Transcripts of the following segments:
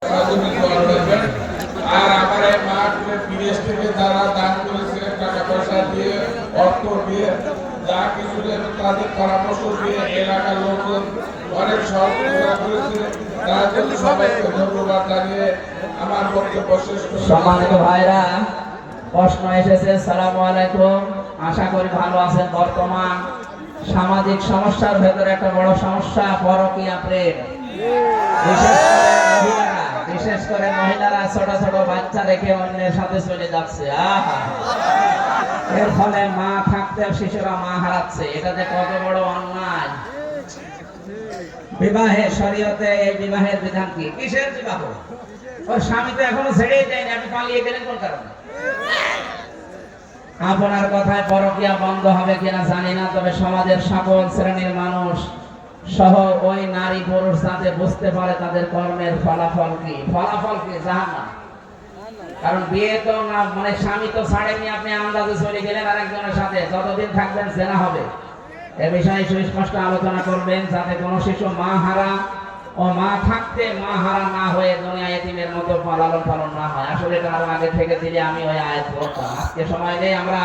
আর আমার এই মাঠ বিদেশ থেকে যারা দান করেছে টাকা পয়সা দিয়ে অর্থ দিয়ে যা কিছু তাদের পরামর্শ দিয়ে এলাকার লোকজন অনেক সহযোগিতা করেছে তার জন্য সবাইকে ধন্যবাদ জানিয়ে আমার বক্তব্য শেষ করছি। সম্মানিত ভাইরা, প্রশ্ন এসেছে। আসসালামু আলাইকুম, আশা করি ভালো আছেন। বর্তমান সামাজিক সমস্যার ভেতরে একটা বড় সমস্যা পরকীয়া প্রেম। বিশেষ করে মহিলারা ছোট ছোট বাচ্চা রেখে অন্যের সাথে চলে যাচ্ছে। এর ফলে মা থাকতেও শিশুরা মা হারাচ্ছে। এটা যে কত বড় অন্যায়। বিবাহে শরীয়তে এই বিবাহের বিধান কি? কিসের বিবাহ? ওর স্বামী তো এখনো ছেড়েই যায়নি, আপনি পালিয়ে গেলেন কোন কারণে? আপনার কথায় পরকীয়া বন্ধ হবে কিনা জানি না, তবে সমাজের সকল শ্রেণীর মানুষ সহ ওই নারী পুরুষ যাতে বুঝতে পারে তাদের কর্মের ফলাফল কি। ফলাফল কি? জাহান্নাম। কারণ বিয়ে তো না, মানে স্বামী তো ছাড়েনি, আপনি আন্দাজে চলে গেলেন আরেকজনের সাথে, যতদিন থাকবেন জেনা হবে। এ বিষয়ে সুস্পষ্ট আলোচনা করবেন যাতে কোনো শিশু মা হারা ও মা থাকতে মা হারা না হয়ে দুনিয়া এতিমের মতো লালন পালন না হয়। আসলে এটা আরো আগে থেকে দিলে আমি ওই আয়াত পড়তাম। আজকে সময় নেই, আমরা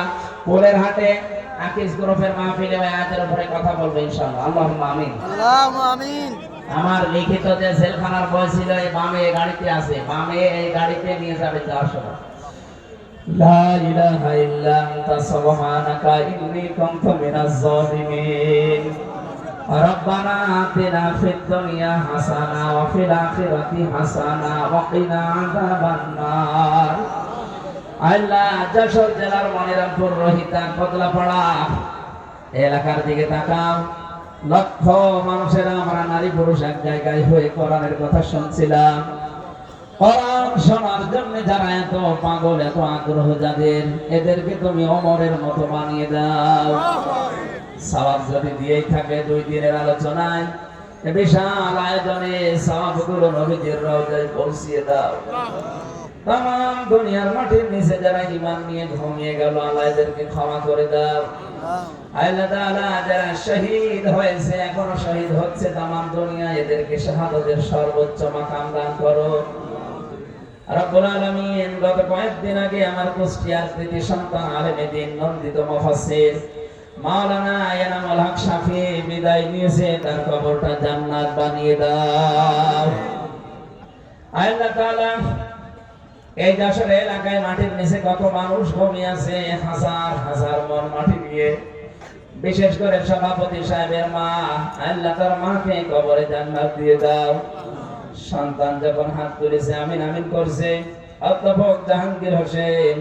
পোলের হাটে আকিস গ্রুপের মাহফিলে ওই আয়াতের উপরে কথা বলবো ইনশাআল্লাহ। আল্লাহুম্মা আমিন। আল্লাহুম্মা আমিন। আমার লিখিত যে জেলখানার বই ছিল এই বামে এই গাড়িতে আছে, বামে এই গাড়িতে নিয়ে যাবে যাওয়ার সময়। লা ইলাহা ইল্লা আনতা সুবহানাকা ইন্নী কুনতু মিনাজ জালিমিন। রব্বানা আতিনা ফিদ দুনিয়া হাসানা ওয়া ফিল আখিরাতি হাসানা ওয়া কিনা আযাবান নার। আল্লাহ, যশোর জেলার মনিরামপুর, রোহিতা, কদলাপাড়া এলাকার দিকে তাকাও। লক্ষ মানুষেরা, আমরা নারী পুরুষ এক জায়গায় হয়ে কোরআনের কথা শুনছিলাম। কোরআন শোনার জন্য যারা এত পাগল, এত আগ্রহ যাদের, এদেরকে তুমি ওমরের মতো বানিয়ে দাও। সওয়াব যদি দিয়েই থাকে 2 দিনের আলোচনায়, বিশাল আয়োজনে সওয়াবগুলো নবীজির রওজায় পৌঁছিয়ে দাও। তাম দুনিয়ার মাটির নিচে যারা ঈমান নিয়ে ঘুমিয়ে গেল, আল্লাহ এদেরকে ক্ষমা করে দাও। আল্লাহ তাআলা যারা শহীদ হয়েছে, এখনো শহীদ হচ্ছে তাম দুনিয়া, এদেরকে শাহাদাতের সর্বোচ্চ মাকাম দান করো রব্বুল আলামিন। গত কয়েকদিন আগে আমার কুষ্টিয়ার কৃতি সন্তান আলেমে দ্বীন, নন্দিত মুফাসসির মাওলানা এনামুল হক শাফি বিদায় নিয়েছে, তার কবরটা জান্নাত বানিয়ে দাও। আল্লাহ তাআলা এই যশোর এলাকায় মাটির নিচে কত মানুষ ঘুমিয়ে আছে, হাজার হাজার মন মাটি দিয়ে। বিশেষ করে সভাপতি সাহেবের মা, আল্লাহ তার মাকে কবরে জান্নাত দিয়ে দাও। সন্তান যখন হাত তুলেছে আমিন আমিন করছে, অধ্যাপক জাহাঙ্গীর হোসেন,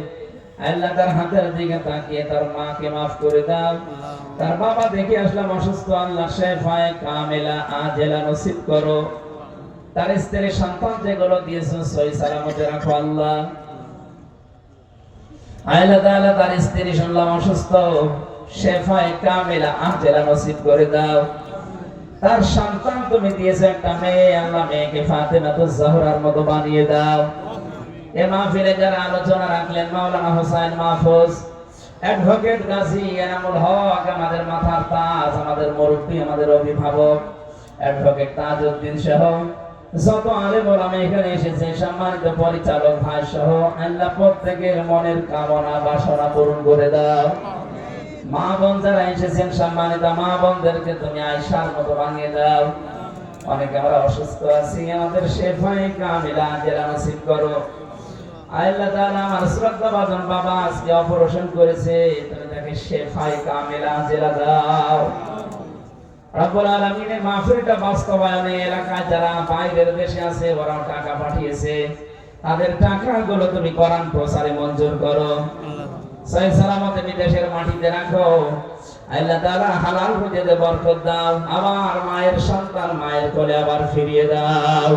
আল্লাহ তার হাতের দিকে তাকিয়ে তার মাকে মাফ করে দাও। তার বাবা দেখে আসলাম অসুস্থ, আল্লাহ শেফায়ে কামেলা আজেলা নসিব করো। তার স্ত্রী সন্তান যেগুলো দিয়েছো সহি সালামতে রাখো আল্লাহ। আল্লাহ তাআলা তার স্ত্রী শুনলাম অসুস্থ, শেফায়ে কামেলা আজেলা নসিব করে দাও। তার সন্তান তুমি দিয়েছো একটা মেয়ে, আল্লাহ মেয়েকে ফাতেমাতুজ জাহরার মতো বানিয়ে দাও। এ মাহফিলে যারা আলোচনা রাখলেন, মাওলানা হোসেন মাহফুজ, অ্যাডভোকেট গাজী এনামুল হক, আমাদের মাথার তাজ, আমাদের মুরব্বী, আমাদের অভিভাবক অ্যাডভোকেট তাজউদ্দিন সহ যত আলেম ওলামা এখানে এসেছে, সম্মানিত পরিচালক ভাই সহ, আল্লাহ প্রত্যেকের মনের কামনা বাসনা পূরণ করে দাও। মা বোন যারা এসেছেন, সম্মানিত মা বোনদেরকে তুমি আয়েশার মতো বানিয়ে দাও। অনেকে আমরা অসুস্থ আছি, আমাদের শেফায়ে কামিলা আজেলা নসিব করো। আল্লাহ তাআলা আমার শ্রদ্ধাভাজন বাবা আজকে অপারেশন করেছে, তুমি তাকে শেফায়ে কামিলা আজেলা দাও। রব্বুল আলামিনের মাহফিলটা বাস্তবায়নে এলাকায় যারা বাইরের দেশে আছে, ওরা টাকা পাঠিয়েছে, তাদের টাকাগুলো তুমি কোরআন প্রচারে মঞ্জুর করো। সহি সালামতে বিদেশের মাটিতে রাখো। আল্লাহ তাআলা হালাল রুজিতে বরকত দাও। আমার মায়ের সন্তান মায়ের কোলে আবার ফিরিয়ে দাও।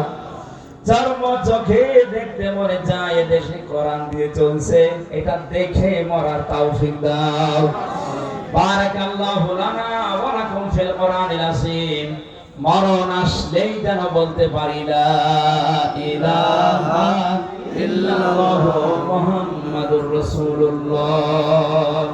চর্ম চোখে দেখতে মরে যায় এদেশে কোরআন দিয়ে চলছে, এটা দেখে মরার তৌফিক দাও। বারাকাল্লাহু লানা ওয়া লাকুম ফিল কোরআনিল আযীম। মরণ আসলেই যেন বলতে পারি লা ইলাহা ইল্লাল্লাহু মুহাম্মাদুর রাসূলুল্লাহ।